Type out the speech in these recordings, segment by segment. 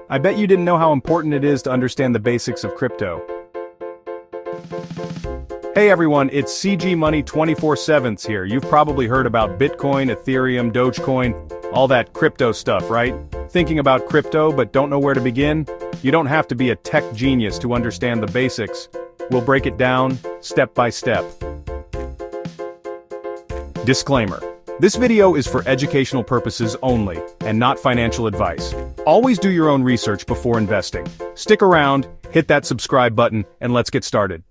I bet you didn't know how important it is to understand the basics of crypto. Hey everyone, it's CG Money 24/7 here. You've probably heard about Bitcoin, Ethereum, Dogecoin, all that crypto stuff, right? Thinking about crypto but don't know where to begin? You don't have to be a tech genius to understand the basics. We'll break it down, step by step. Disclaimer. This video is for educational purposes only, and not financial advice. Always do your own research before investing. Stick around, hit that subscribe button, and let's get started.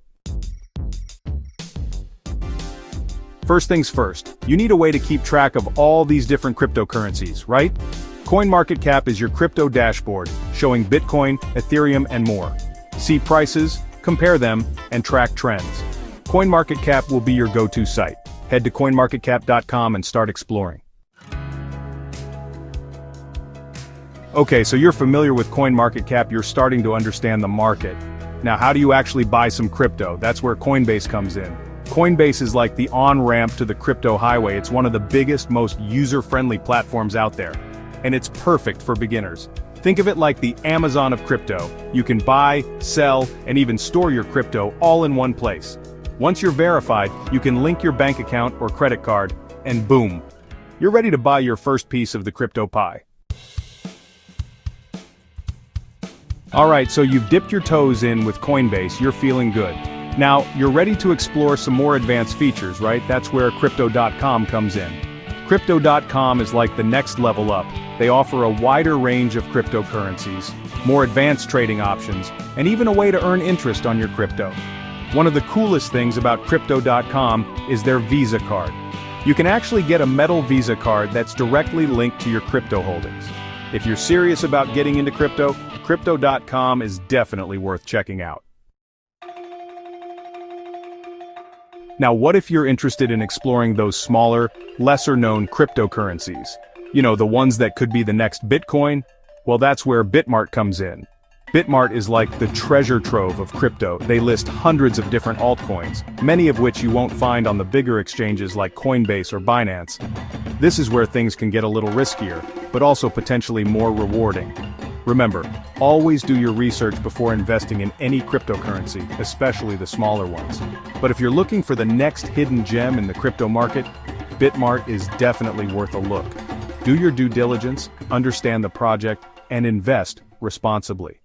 First things first, you need a way to keep track of all these different cryptocurrencies, right? CoinMarketCap is your crypto dashboard, showing Bitcoin, Ethereum, and more. See prices, compare them, and track trends. CoinMarketCap will be your go-to site. Head to coinmarketcap.com and start exploring. Okay, so you're familiar with CoinMarketCap, you're starting to understand the market. Now, how do you actually buy some crypto? That's where Coinbase comes in. Coinbase is like the on-ramp to the crypto highway. It's one of the biggest, most user-friendly platforms out there. And it's perfect for beginners. Think of it like the Amazon of crypto. You can buy, sell, and even store your crypto all in one place. Once you're verified, you can link your bank account or credit card, and boom, you're ready to buy your first piece of the crypto pie. Alright, so you've dipped your toes in with Coinbase, you're feeling good. Now, you're ready to explore some more advanced features, right? That's where Crypto.com comes in. Crypto.com is like the next level up. They offer a wider range of cryptocurrencies, more advanced trading options, and even a way to earn interest on your crypto. One of the coolest things about Crypto.com is their Visa card. You can actually get a metal Visa card that's directly linked to your crypto holdings. If you're serious about getting into crypto, Crypto.com is definitely worth checking out. Now, what if you're interested in exploring those smaller, lesser-known cryptocurrencies? You know, the ones that could be the next Bitcoin? Well, that's where Bitmart comes in. Bitmart is like the treasure trove of crypto. They list hundreds of different altcoins, many of which you won't find on the bigger exchanges like Coinbase or Binance. This is where things can get a little riskier, but also potentially more rewarding. Remember, always do your research before investing in any cryptocurrency, especially the smaller ones. But if you're looking for the next hidden gem in the crypto market, Bitmart is definitely worth a look. Do your due diligence, understand the project, and invest responsibly.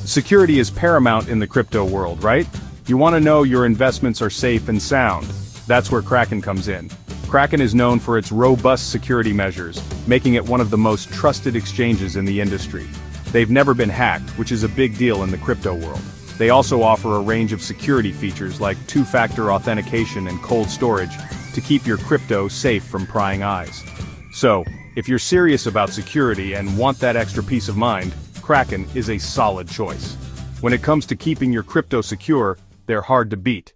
Security is paramount in the crypto world, right? You want to know your investments are safe and sound. That's where Kraken comes in. Kraken is known for its robust security measures, making it one of the most trusted exchanges in the industry. They've never been hacked, which is a big deal in the crypto world. They also offer a range of security features like two-factor authentication and cold storage to keep your crypto safe from prying eyes. So, if you're serious about security and want that extra peace of mind, Kraken is a solid choice. When it comes to keeping your crypto secure, they're hard to beat.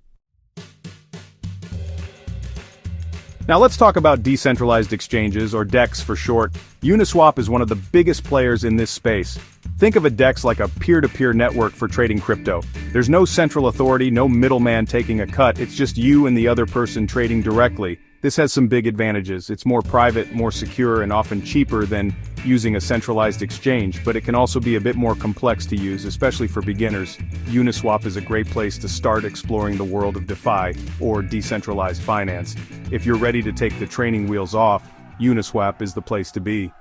Now let's talk about decentralized exchanges, or DEX for short. Uniswap is one of the biggest players in this space. Think of a DEX like a peer-to-peer network for trading crypto. There's no central authority, no middleman taking a cut, it's just you and the other person trading directly. This has some big advantages. It's more private, more secure, and often cheaper than using a centralized exchange, but it can also be a bit more complex to use, especially for beginners. Uniswap is a great place to start exploring the world of DeFi, or decentralized finance. If you're ready to take the training wheels off, Uniswap is the place to be.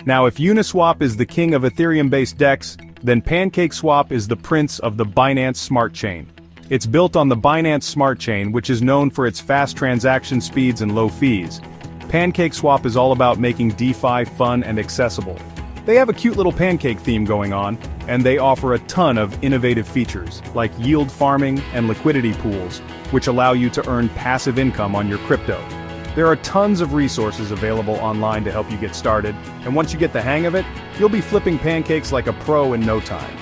Now, if Uniswap is the king of Ethereum-based DEX, then PancakeSwap is the prince of the Binance Smart Chain. It's built on the Binance Smart Chain, which is known for its fast transaction speeds and low fees. PancakeSwap is all about making DeFi fun and accessible. They have a cute little pancake theme going on, and they offer a ton of innovative features, like yield farming and liquidity pools, which allow you to earn passive income on your crypto. There are tons of resources available online to help you get started, and once you get the hang of it, you'll be flipping pancakes like a pro in no time.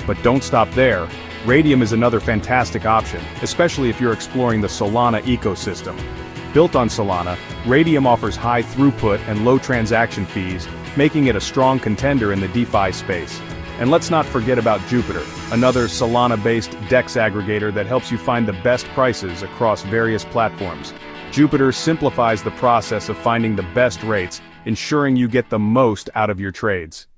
But don't stop there. Radium is another fantastic option, especially if you're exploring the Solana ecosystem. Built on Solana, Radium offers high throughput and low transaction fees, making it a strong contender in the DeFi space. And let's not forget about Jupiter, another Solana-based DEX aggregator that helps you find the best prices across various platforms. Jupiter simplifies the process of finding the best rates, ensuring you get the most out of your trades.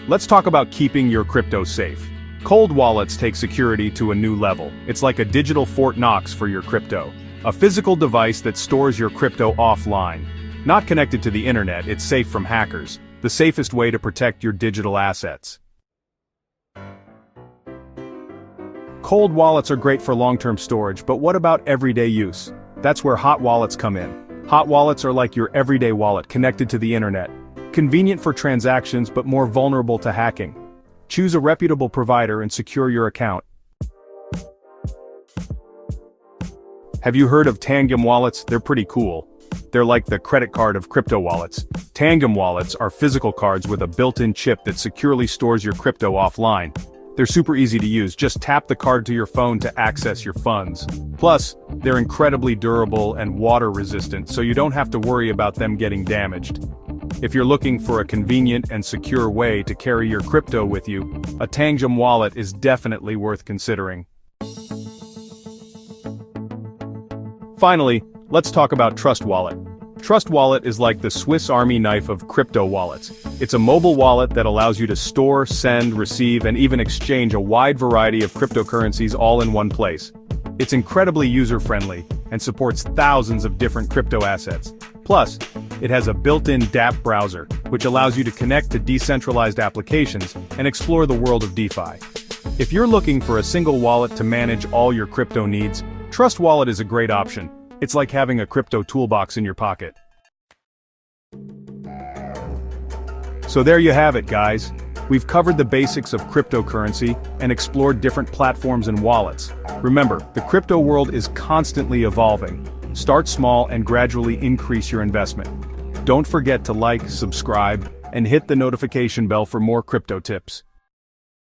Let's talk about keeping your crypto safe. Cold wallets take security to a new level. It's like a digital Fort Knox for your crypto. A physical device that stores your crypto offline. Not connected to the internet, it's safe from hackers. The safest way to protect your digital assets. Cold wallets are great for long-term storage, but what about everyday use? That's where hot wallets come in. Hot wallets are like your everyday wallet connected to the internet. Convenient for transactions but more vulnerable to hacking. Choose a reputable provider and secure your account. Have you heard of Tangem wallets? They're pretty cool. They're like the credit card of crypto wallets. Tangem wallets are physical cards with a built-in chip that securely stores your crypto offline. They're super easy to use, just tap the card to your phone to access your funds. Plus, they're incredibly durable and water-resistant, so you don't have to worry about them getting damaged. If you're looking for a convenient and secure way to carry your crypto with you, a Tangem wallet is definitely worth considering. Finally, let's talk about Trust Wallet. Trust Wallet is like the Swiss Army knife of crypto wallets. It's a mobile wallet that allows you to store, send, receive, and even exchange a wide variety of cryptocurrencies all in one place. It's incredibly user-friendly and supports thousands of different crypto assets. Plus, it has a built-in dApp browser, which allows you to connect to decentralized applications and explore the world of DeFi. If you're looking for a single wallet to manage all your crypto needs, Trust Wallet is a great option. It's like having a crypto toolbox in your pocket. So there you have it, guys. We've covered the basics of cryptocurrency and explored different platforms and wallets. Remember, the crypto world is constantly evolving. Start small and gradually increase your investment. Don't forget to like, subscribe, and hit the notification bell for more crypto tips.